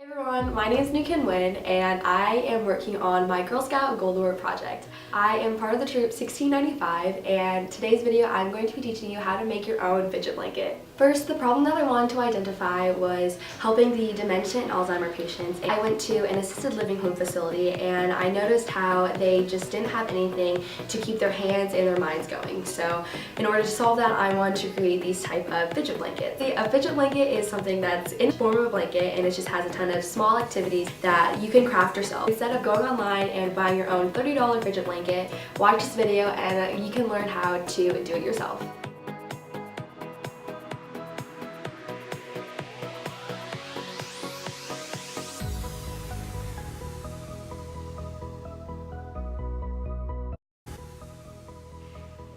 Hey everyone, my name is Nguyen and I am working on my Girl Scout Gold Award project. I am part of the troop 1695 and today's video I'm going to be teaching you how to make your own fidget blanket. First, the problem that I wanted to identify was helping the dementia and Alzheimer patients. I went to an assisted living home facility and I noticed how they just didn't have anything to keep their hands and their minds going. So in order to solve that, I wanted to create these type of fidget blankets. A fidget blanket is something that's in the form of a blanket and it just has a ton of small activities that you can craft yourself. Instead of going online and buying your own $30 fidget blanket, watch this video and you can learn how to do it yourself.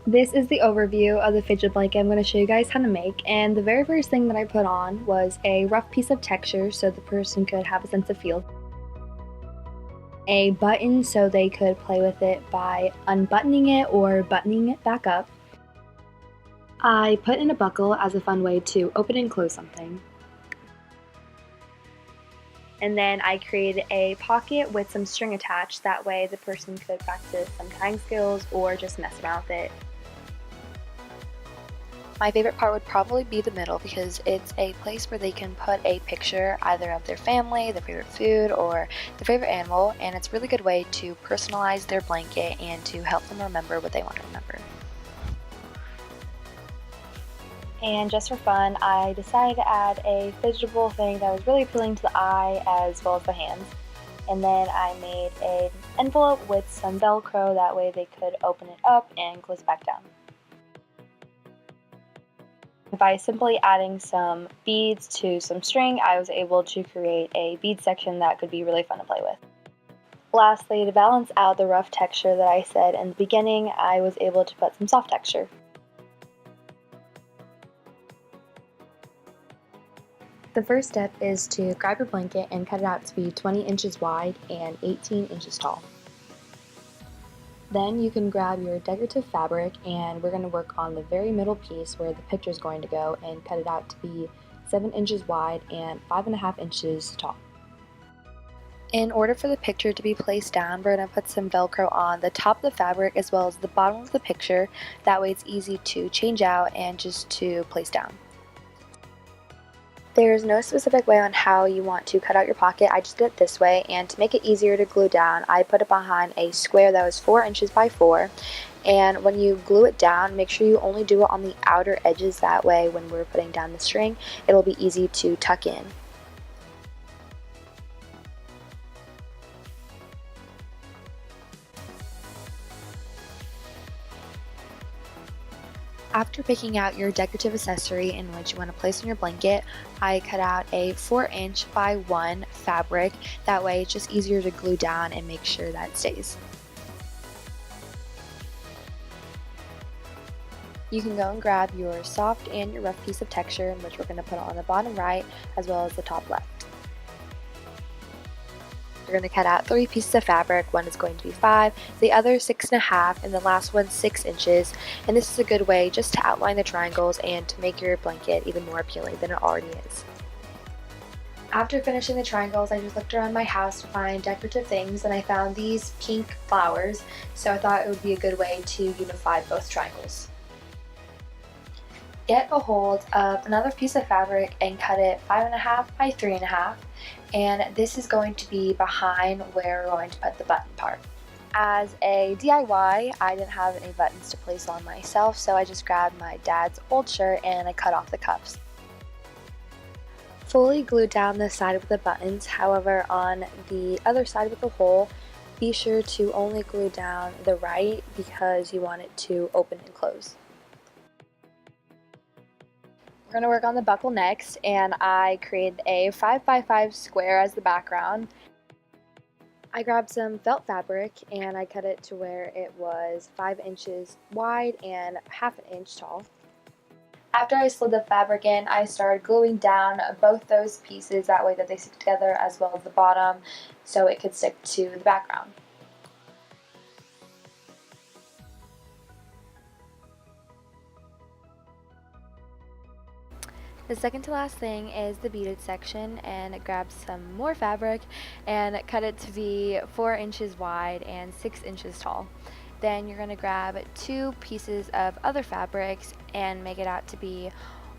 This is the overview of the fidget blanket I'm going to show you guys how to make, and the very first thing that I put on was a rough piece of texture so the person could have a sense of feel, a button so they could play with it by unbuttoning it or buttoning it back up. I put in a buckle as a fun way to open and close something. And then I created a pocket with some string attached, that way the person could practice some tying skills or just mess around with it. My favorite part would probably be the middle because it's a place where they can put a picture either of their family, their favorite food, or their favorite animal, and it's a really good way to personalize their blanket and to help them remember what they want to remember. And just for fun, I decided to add a fidgetable thing that was really appealing to the eye as well as the hands. And then I made an envelope with some Velcro, that way they could open it up and close it back down. By simply adding some beads to some string, I was able to create a bead section that could be really fun to play with. Lastly, to balance out the rough texture that I said in the beginning, I was able to put some soft texture. The first step is to grab your blanket and cut it out to be 20 inches wide and 18 inches tall. Then you can grab your decorative fabric, and we're going to work on the very middle piece where the picture is going to go and cut it out to be 7 inches wide and 5.5 inches tall. In order for the picture to be placed down, we're going to put some Velcro on the top of the fabric as well as the bottom of the picture. That way it's easy to change out and just to place down. There's no specific way on how you want to cut out your pocket. I just did it this way, and to make it easier to glue down, I put it behind a square that was 4 inches by 4, and when you glue it down, make sure you only do it on the outer edges, that way when we're putting down the string, it'll be easy to tuck in. After picking out your decorative accessory in which you want to place on your blanket, I cut out a 4-inch by 1 fabric. That way it's just easier to glue down and make sure that it stays. You can go and grab your soft and your rough piece of texture, in which we're going to put on the bottom right as well as the top left. We're going to cut out 3 pieces of fabric. One is going to be 5, the other 6.5, and the last one 6 inches. And this is a good way just to outline the triangles and to make your blanket even more appealing than it already is. After finishing the triangles, I just looked around my house to find decorative things, and I found these pink flowers, so I thought it would be a good way to unify both triangles. Get a hold of another piece of fabric and cut it 5.5 by 3.5, and this is going to be behind where we're going to put the button part. As a DIY, I didn't have any buttons to place on myself, so I just grabbed my dad's old shirt and I cut off the cuffs. Fully glued down the side with the buttons, however on the other side with the hole, be sure to only glue down the right because you want it to open and close. We're going to work on the buckle next, and I created a 5 by 5 square as the background. I grabbed some felt fabric and I cut it to where it was 5 inches wide and 1/2 inch tall. After I slid the fabric in, I started gluing down both those pieces, that way that they stick together, as well as the bottom, so it could stick to the background. The second to last thing is the beaded section, and grab some more fabric and cut it to be 4 inches wide and 6 inches tall. Then you're going to grab 2 pieces of other fabrics and make it out to be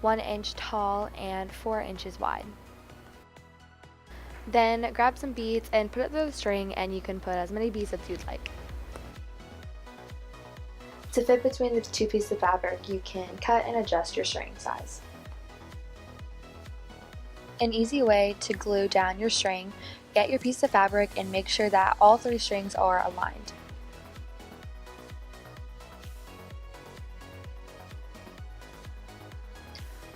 1 inch tall and 4 inches wide. Then grab some beads and put it through the string, and you can put as many beads as you'd like. To fit between the 2 pieces of fabric, you can cut and adjust your string size. An easy way to glue down your string: get your piece of fabric and make sure that all 3 strings are aligned.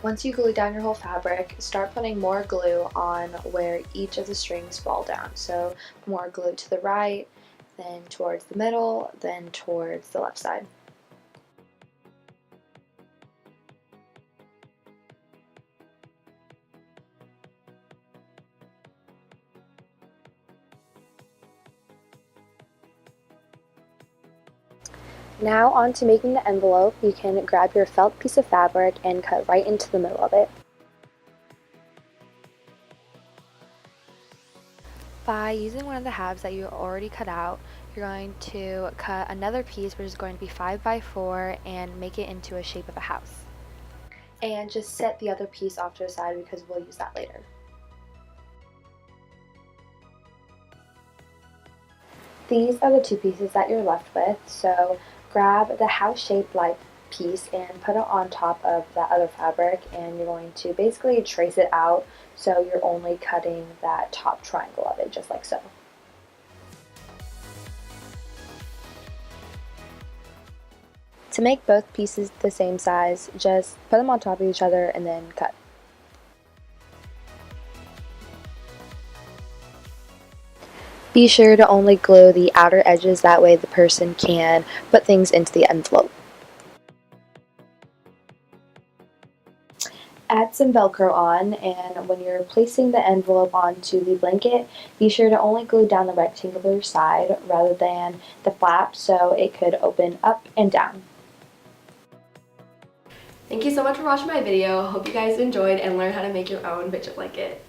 Once you glue down your whole fabric, start putting more glue on where each of the strings fall down. So more glue to the right, then towards the middle, then towards the left side. Now on to making the envelope. You can grab your felt piece of fabric and cut right into the middle of it. By using one of the halves that you already cut out, you're going to cut another piece, which is going to be 5 by 4, and make it into a shape of a house. And just set the other piece off to the side because we'll use that later. These are the 2 pieces that you're left with, so grab the house-shaped like piece and put it on top of that other fabric, and you're going to basically trace it out so you're only cutting that top triangle of it, just like so. To make both pieces the same size, just put them on top of each other and then cut. Be sure to only glue the outer edges, that way the person can put things into the envelope. Add some Velcro on, and when you're placing the envelope onto the blanket, be sure to only glue down the rectangular side rather than the flap so it could open up and down. Thank you so much for watching my video. Hope you guys enjoyed and learned how to make your own Fidget blanket.